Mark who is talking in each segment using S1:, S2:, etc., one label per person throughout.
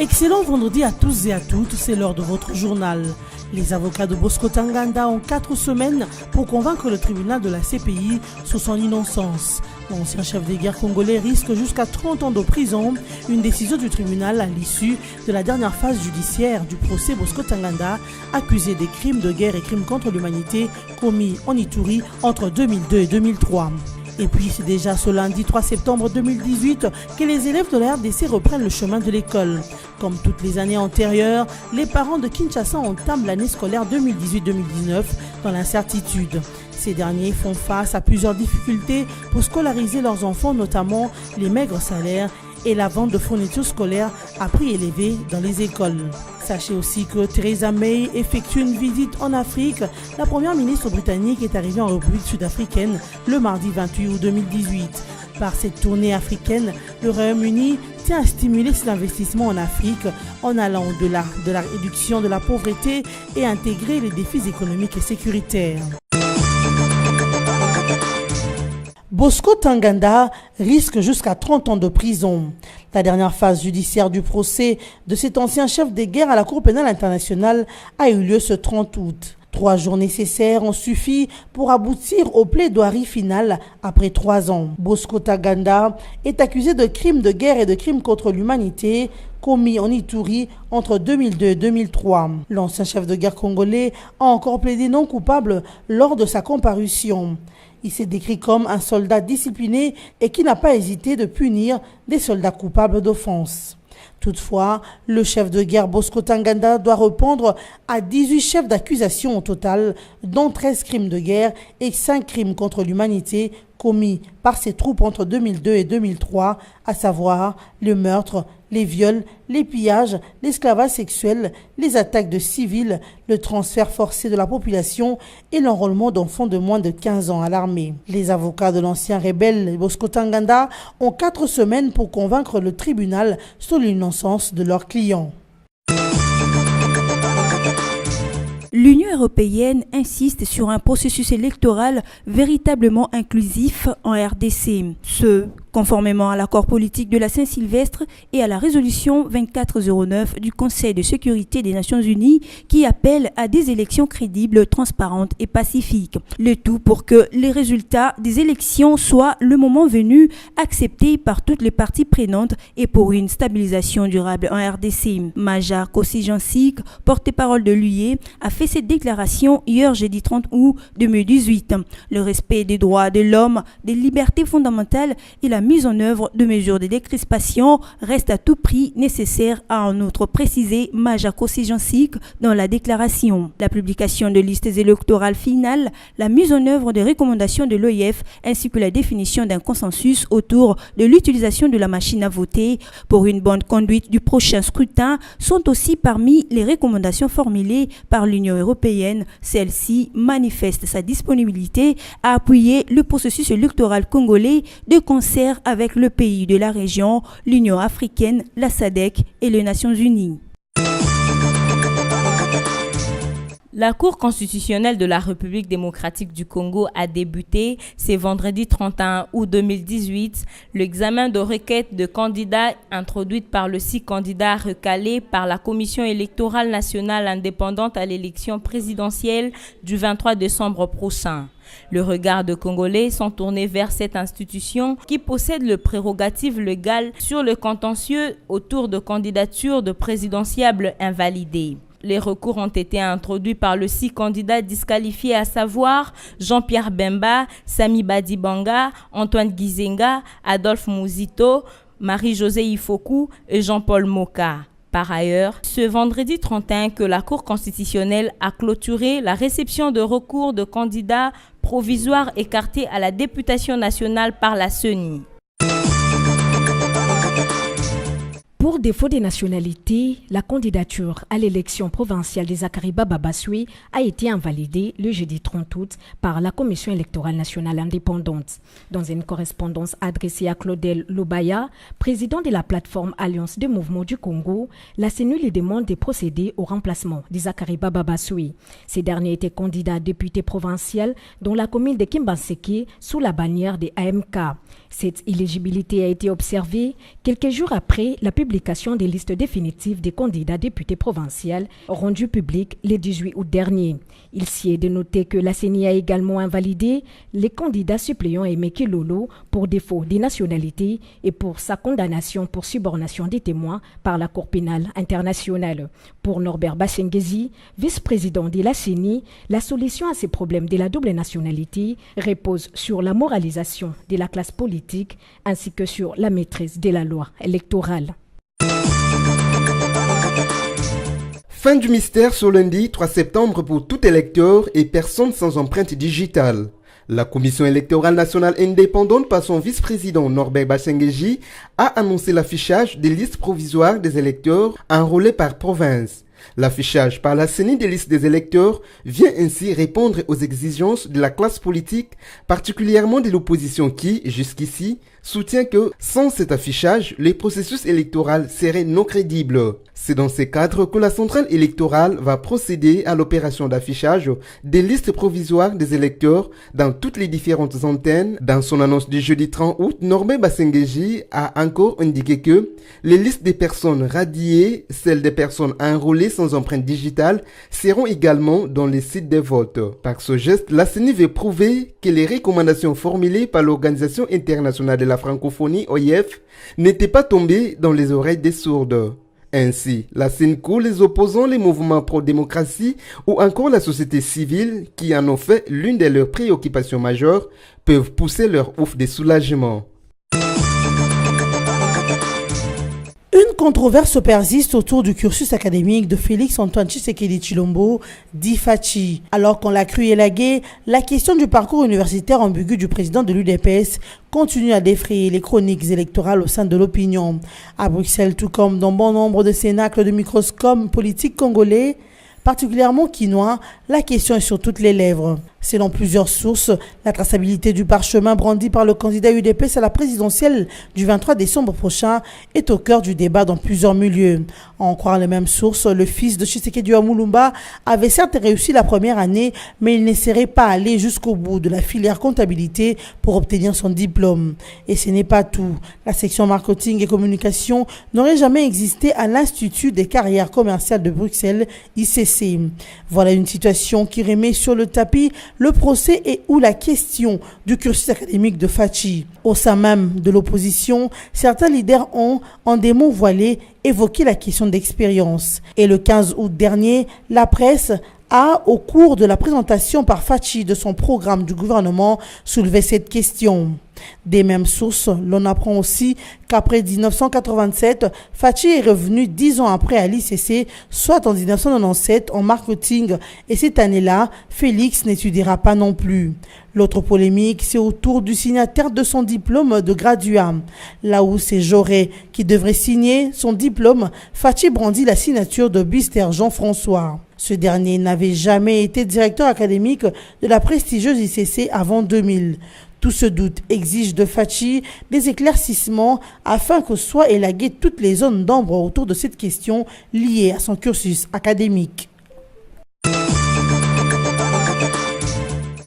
S1: Excellent vendredi à tous et à toutes, c'est l'heure de votre journal. Les avocats de Bosco Ntaganda ont 4 semaines pour convaincre le tribunal de la CPI sur son innocence. L'ancien chef des guerres congolais risque jusqu'à 30 ans de prison. Une décision du tribunal à l'issue de la dernière phase judiciaire du procès Bosco Ntaganda, accusé des crimes de guerre et crimes contre l'humanité commis en Ituri entre 2002 et 2003. Et puis c'est déjà ce lundi 3 septembre 2018 que les élèves de la RDC reprennent le chemin de l'école. Comme toutes les années antérieures, les parents de Kinshasa entament l'année scolaire 2018-2019 dans l'incertitude. Ces derniers font face à plusieurs difficultés pour scolariser leurs enfants, notamment les maigres salaires et la vente de fournitures scolaires à prix élevé dans les écoles. Sachez aussi que Theresa May effectue une visite en Afrique. La première ministre britannique est arrivée en République sud-africaine le mardi 28 août 2018. Par cette tournée africaine, le Royaume-Uni tient à stimuler ses investissements en Afrique en allant au-delà de la réduction de la pauvreté et intégrer les défis économiques et sécuritaires. Bosco Ntaganda risque jusqu'à 30 ans de prison. La dernière phase judiciaire du procès de cet ancien chef de guerre à la Cour pénale internationale a eu lieu ce 30 août. 3 jours nécessaires ont suffi pour aboutir au plaidoirie final après 3 ans. Bosco Ntaganda est accusé de crimes de guerre et de crimes contre l'humanité commis en Ituri entre 2002 et 2003. L'ancien chef de guerre congolais a encore plaidé non coupable lors de sa comparution. Il s'est décrit comme un soldat discipliné et qui n'a pas hésité de punir des soldats coupables d'offenses. Toutefois, le chef de guerre Bosco Ntaganda doit répondre à 18 chefs d'accusation au total, dont 13 crimes de guerre et 5 crimes contre l'humanité commis par ses troupes entre 2002 et 2003, à savoir le meurtre, les viols, les pillages, l'esclavage sexuel, les attaques de civils, le transfert forcé de la population et l'enrôlement d'enfants de moins de 15 ans à l'armée. Les avocats de l'ancien rebelle Bosco Ntaganda ont 4 semaines pour convaincre le tribunal sur l'innocence de leurs clients.
S2: L'Union européenne insiste sur un processus électoral véritablement inclusif en RDC. Conformément à l'accord politique de la Saint-Sylvestre et à la résolution 2409 du Conseil de sécurité des Nations Unies qui appelle à des élections crédibles, transparentes et pacifiques. Le tout pour que les résultats des élections soient, le moment venu, acceptés par toutes les parties prenantes et pour une stabilisation durable en RDC. Maja Kossi-Jansik, porte-parole de l'UE, a fait cette déclaration hier jeudi 30 août 2018. Le respect des droits de l'homme, des libertés fondamentales et la mise en œuvre de mesures de décrispation reste à tout prix nécessaire, a en outre précisé Maja Kossi-Jansik dans la déclaration. La publication de listes électorales finales, la mise en œuvre des recommandations de l'OIF ainsi que la définition d'un consensus autour de l'utilisation de la machine à voter pour une bonne conduite du prochain scrutin sont aussi parmi les recommandations formulées par l'Union européenne. Celle-ci manifeste sa disponibilité à appuyer le processus électoral congolais de concert avec le pays de la région, l'Union africaine, la SADC et les Nations unies.
S3: La Cour constitutionnelle de la République démocratique du Congo a débuté, ce vendredi 31 août 2018, l'examen de requêtes de candidats introduites par le 6 candidats recalés par la Commission électorale nationale indépendante à l'élection présidentielle du 23 décembre prochain. Le regard de Congolais sont tournés vers cette institution qui possède le prérogative légal sur le contentieux autour de candidatures de présidentiables invalidées. Les recours ont été introduits par le 6 candidats disqualifiés, à savoir Jean-Pierre Bemba, Sami Badibanga, Antoine Gizenga, Adolphe Mouzito, Marie-Josée Ifoku et Jean-Paul Moka. Par ailleurs, ce vendredi 31 que la Cour constitutionnelle a clôturé la réception de recours de candidats provisoires écartés à la députation nationale par la CENI.
S4: Pour défaut de nationalité, la candidature à l'élection provinciale de Zakari Babasui a été invalidée le jeudi 30 août par la Commission électorale nationale indépendante. Dans une correspondance adressée à Claudel Lobaya, président de la plateforme Alliance des mouvements du Congo, la CENI lui demande de procéder au remplacement de Zakari Babasui. Ces derniers étaient candidats députés provinciaux dans la commune de Kimbanseke sous la bannière des AMK. Cette illégibilité a été observée quelques jours après la publication des listes définitives des candidats députés provinciaux rendues publiques le 18 août dernier. Il s'y est de noter que la CENI a également invalidé les candidats suppléants Aimé Kilolo pour défaut de nationalité et pour sa condamnation pour subornation des témoins par la Cour pénale internationale. Pour Norbert Bashengezi, vice-président de la CENI, la solution à ces problèmes de la double nationalité repose sur la moralisation de la classe politique ainsi que sur la maîtrise de la loi électorale.
S5: Fin du mystère ce lundi 3 septembre pour tout électeur et personne sans empreinte digitale. La Commission électorale nationale indépendante par son vice-président Norbert Bashengezi a annoncé l'affichage des listes provisoires des électeurs enrôlés par province. L'affichage par la CENI des listes des électeurs vient ainsi répondre aux exigences de la classe politique, particulièrement de l'opposition qui, jusqu'ici, soutient que sans cet affichage, le processus électoral serait non crédible. C'est dans ce cadre que la centrale électorale va procéder à l'opération d'affichage des listes provisoires des électeurs dans toutes les différentes antennes. Dans son annonce du jeudi 30 août, Norbert Bashengezi a encore indiqué que les listes des personnes radiées, celles des personnes enrôlées sans empreinte digitale, seront également dans les sites de vote. Par ce geste, la CENI veut prouver que les recommandations formulées par l'Organisation internationale de la francophonie, OIF, n'étaient pas tombées dans les oreilles des sourds. Ainsi, la CENCO, les opposants, les mouvements pro-démocratie ou encore la société civile, qui en ont fait l'une de leurs préoccupations majeures, peuvent pousser leur ouf de soulagement.
S1: Une controverse persiste autour du cursus académique de Félix-Antoine Tshisekedi Tshilombo, dit Fachi. Alors qu'on l'a cru élagué, la question du parcours universitaire ambigu du président de l'UDPS continue à défrayer les chroniques électorales au sein de l'opinion. À Bruxelles, tout comme dans bon nombre de cénacles de microscope politique congolais, particulièrement quinois, la question est sur toutes les lèvres. Selon plusieurs sources, la traçabilité du parchemin brandi par le candidat UDPS à la présidentielle du 23 décembre prochain est au cœur du débat dans plusieurs milieux. À en croire les mêmes sources, le fils de Tshisekedi Mulumba avait certes réussi la première année, mais il ne serait pas allé jusqu'au bout de la filière comptabilité pour obtenir son diplôme. Et ce n'est pas tout. La section marketing et communication n'aurait jamais existé à l'Institut des carrières commerciales de Bruxelles, ICC. Voilà une situation qui remet sur le tapis le procès et ou la question du cursus académique de Fachi. Au sein même de l'opposition, certains leaders ont, en des mots voilés, évoqué la question d'expérience. Et le 15 août dernier, la presse a, au cours de la présentation par Fachi de son programme du gouvernement, soulevé cette question. Des mêmes sources, l'on apprend aussi qu'après 1987, Fachi est revenu 10 ans après à l'ICC, soit en 1997 en marketing, et cette année-là, Félix n'étudiera pas non plus. L'autre polémique, c'est autour du signataire de son diplôme de graduat. Là où c'est Jaurès qui devrait signer son diplôme, Fachi brandit la signature de Bister Jean-François. Ce dernier n'avait jamais été directeur académique de la prestigieuse ICC avant 2000. Tout ce doute exige de Fachi des éclaircissements afin que soient élaguées toutes les zones d'ombre autour de cette question liée à son cursus académique.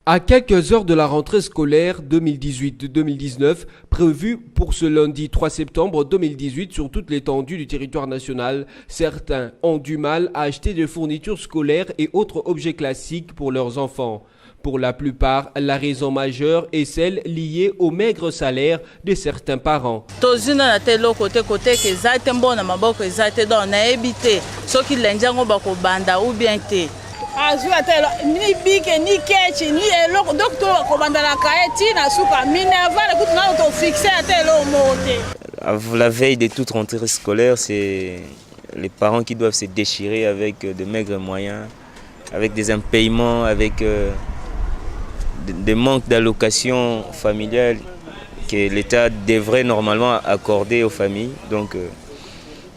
S6: À quelques heures de la rentrée scolaire 2018-2019, prévue pour ce lundi 3 septembre 2018 sur toute l'étendue du territoire national, certains ont du mal à acheter des fournitures scolaires et autres objets classiques pour leurs enfants. Pour la plupart, la raison majeure est celle liée au maigre salaire de certains parents.
S7: La veille de toute rentrée scolaire, c'est les parents qui doivent se déchirer avec de maigres moyens, avec des impayements, avec des manques d'allocations familiales que l'État devrait normalement accorder aux familles. Donc,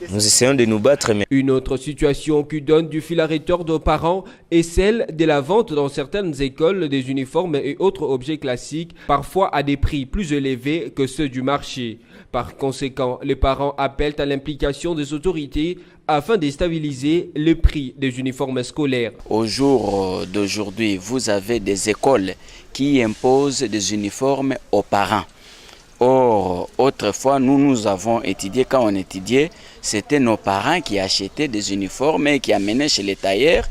S7: nous essayons de nous battre.
S6: Une autre situation qui donne du fil à retordre aux parents est celle de la vente dans certaines écoles des uniformes et autres objets classiques, parfois à des prix plus élevés que ceux du marché. Par conséquent, les parents appellent à l'implication des autorités afin de stabiliser le prix des uniformes scolaires.
S8: Au jour d'aujourd'hui, vous avez des écoles qui imposent des uniformes aux parents. Or, autrefois, nous avons étudié, quand on étudiait, c'était nos parents qui achetaient des uniformes et qui amenaient chez les tailleurs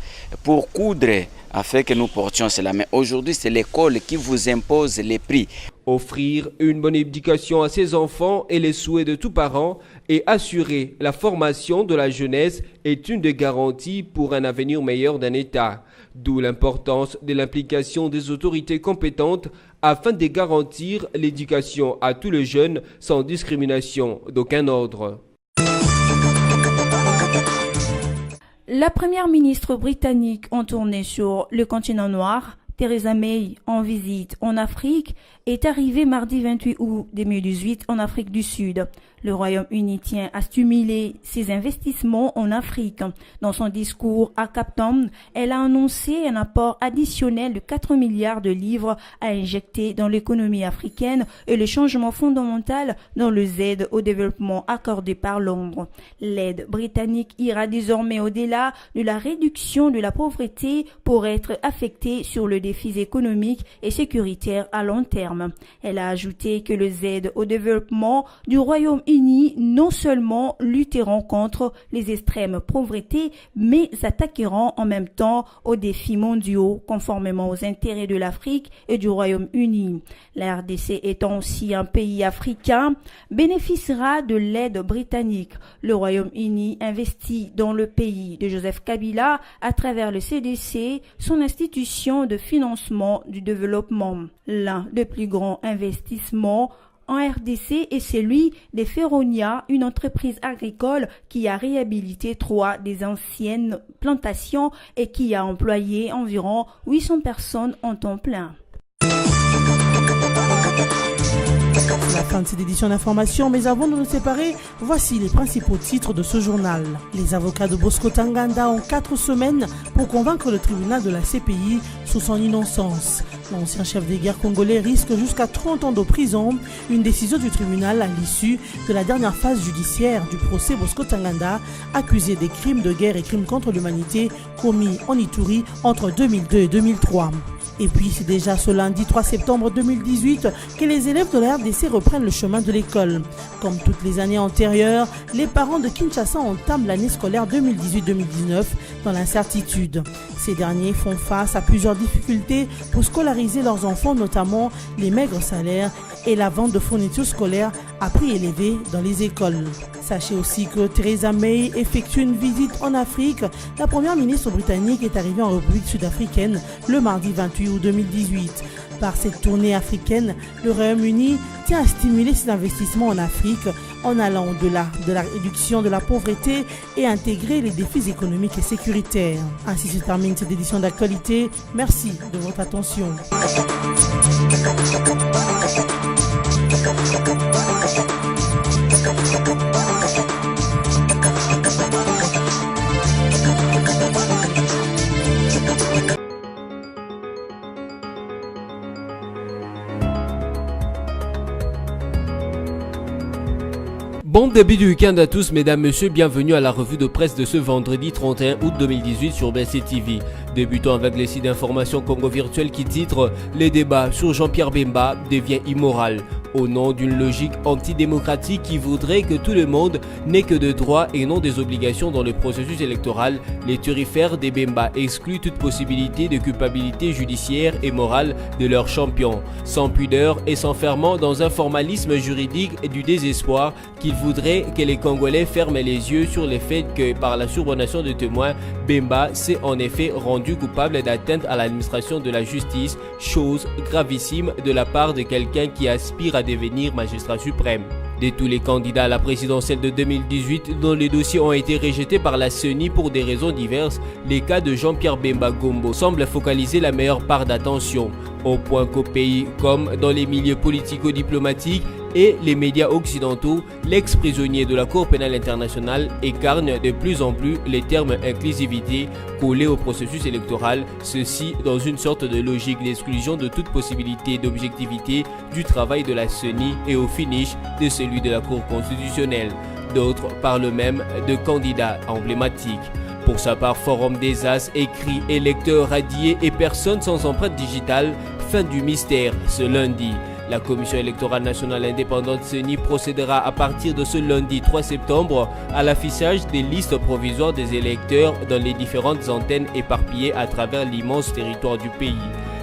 S8: pour coudre afin que nous portions cela. Mais aujourd'hui, c'est l'école qui vous impose les prix.
S6: Offrir une bonne éducation à ses enfants est le souhait de tous parents et assurer la formation de la jeunesse est une des garanties pour un avenir meilleur d'un État. D'où l'importance de l'implication des autorités compétentes afin de garantir l'éducation à tous les jeunes sans discrimination d'aucun ordre.
S2: La première ministre britannique en tournée sur le continent noir, Theresa May, en visite en Afrique, est arrivée mardi 28 août 2018 en Afrique du Sud. Le Royaume-Uni tient à stimuler ses investissements en Afrique. Dans son discours à Cape Town, elle a annoncé un apport additionnel de 4 milliards de livres à injecter dans l'économie africaine et le changement fondamental dans les aides au développement accordées par Londres. L'aide britannique ira désormais au-delà de la réduction de la pauvreté pour être affectée sur le défi économique et sécuritaire à long terme. Elle a ajouté que les aides au développement du Royaume-Uni non seulement lutteront contre les extrêmes pauvretés, mais s'attaqueront en même temps aux défis mondiaux conformément aux intérêts de l'Afrique et du Royaume-Uni. La RDC étant aussi un pays africain, bénéficiera de l'aide britannique. Le Royaume-Uni investit dans le pays de Joseph Kabila à travers le CDC, son institution de financement du développement. L'un des plus grands investissements en RDC est celui des Feronia, une entreprise agricole qui a réhabilité 3 des anciennes plantations et qui a employé environ 800 personnes en temps plein.
S1: C'est la fin de cette édition d'information, mais avant de nous séparer, voici les principaux titres de ce journal. Les avocats de Bosco Ntaganda ont 4 semaines pour convaincre le tribunal de la CPI sous son innocence. L'ancien chef des guerres congolais risque jusqu'à 30 ans de prison, une décision du tribunal à l'issue de la dernière phase judiciaire du procès Bosco Ntaganda, accusé des crimes de guerre et crimes contre l'humanité commis en Ituri entre 2002 et 2003. Et puis c'est déjà ce lundi 3 septembre 2018 que les élèves de la RDC reprennent le chemin de l'école. Comme toutes les années antérieures, les parents de Kinshasa entament l'année scolaire 2018-2019 dans l'incertitude. Ces derniers font face à plusieurs difficultés pour scolariser leurs enfants, notamment les maigres salaires et la vente de fournitures scolaires à prix élevé dans les écoles. Sachez aussi que Theresa May effectue une visite en Afrique. La première ministre britannique est arrivée en République sud-africaine le mardi 28 août 2018. Par cette tournée africaine, le Royaume-Uni tient à stimuler ses investissements en Afrique en allant au-delà de la réduction de la pauvreté et intégrer les défis économiques et sécuritaires. Ainsi se termine cette édition d'actualité. Merci de votre attention.
S6: Bon début du week-end à tous, mesdames, messieurs, bienvenue à la revue de presse de ce vendredi 31 août 2018 sur BC TV. Débutons avec le site d'information Congo Virtuel qui titre « Les débats sur Jean-Pierre Bemba devient immoral ». Au nom d'une logique antidémocratique qui voudrait que tout le monde n'ait que de droits et non des obligations dans le processus électoral, les turifères des Bemba excluent toute possibilité de culpabilité judiciaire et morale de leurs champions, sans pudeur et s'enfermant dans un formalisme juridique et du désespoir qu'ils voudraient que les Congolais ferment les yeux sur le fait que, par la subornation de témoins, Bemba s'est en effet rendu coupable d'atteinte à l'administration de la justice, chose gravissime de la part de quelqu'un qui aspire à devenir magistrat suprême. De tous les candidats à la présidentielle de 2018 dont les dossiers ont été rejetés par la CENI pour des raisons diverses, les cas de Jean-Pierre Bemba Gombo semblent focaliser la meilleure part d'attention, au point qu'au pays comme dans les milieux politico-diplomatiques et les médias occidentaux, l'ex-prisonnier de la Cour pénale internationale écarne de plus en plus les termes inclusivité collés au processus électoral, ceci dans une sorte de logique d'exclusion de toute possibilité d'objectivité du travail de la CENI et au finish de celui de la Cour constitutionnelle. D'autres parlent même de candidats emblématiques. Pour sa part, Forum des As écrit électeurs radiés et personnes sans empreinte digitale, fin du mystère ce lundi. La Commission électorale nationale indépendante CENI procédera à partir de ce lundi 3 septembre à l'affichage des listes provisoires des électeurs dans les différentes antennes éparpillées à travers l'immense territoire du pays.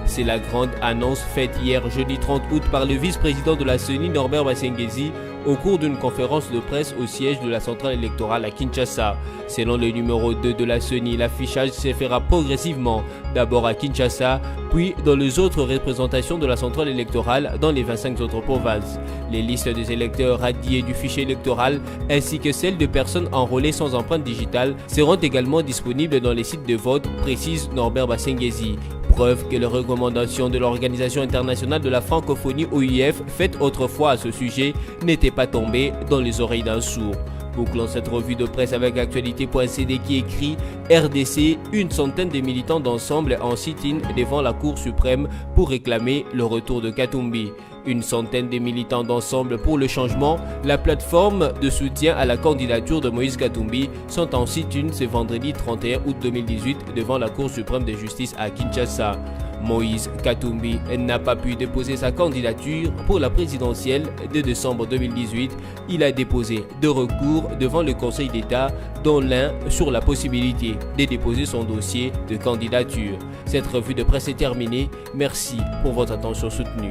S6: C'est la grande annonce faite hier jeudi 30 août par le vice-président de la CENI Norbert Basengezi au cours d'une conférence de presse au siège de la centrale électorale à Kinshasa. Selon le numéro 2 de la CENI, l'affichage se fera progressivement, d'abord à Kinshasa, puis dans les autres représentations de la centrale électorale dans les 25 autres provinces. Les listes des électeurs radiés du fichier électoral ainsi que celles de personnes enrôlées sans empreinte digitale seront également disponibles dans les sites de vote, précise Norbert Basengezi. Preuve que les recommandations de l'Organisation internationale de la francophonie OIF faites autrefois à ce sujet n'étaient pas tombées dans les oreilles d'un sourd. Bouclons cette revue de presse avec actualité.cd qui écrit RDC, une centaine de militants d'ensemble en sit-in devant la Cour suprême pour réclamer le retour de Katumbi. Une centaine de militants d'ensemble pour le changement, la plateforme de soutien à la candidature de Moïse Katumbi, sont en sit-in ce vendredi 31 août 2018 devant la Cour suprême de justice à Kinshasa. Moïse Katumbi n'a pas pu déposer sa candidature pour la présidentielle de décembre 2018. Il a déposé 2 recours devant le Conseil d'État, dont l'un sur la possibilité de déposer son dossier de candidature. Cette revue de presse est terminée. Merci pour votre attention soutenue.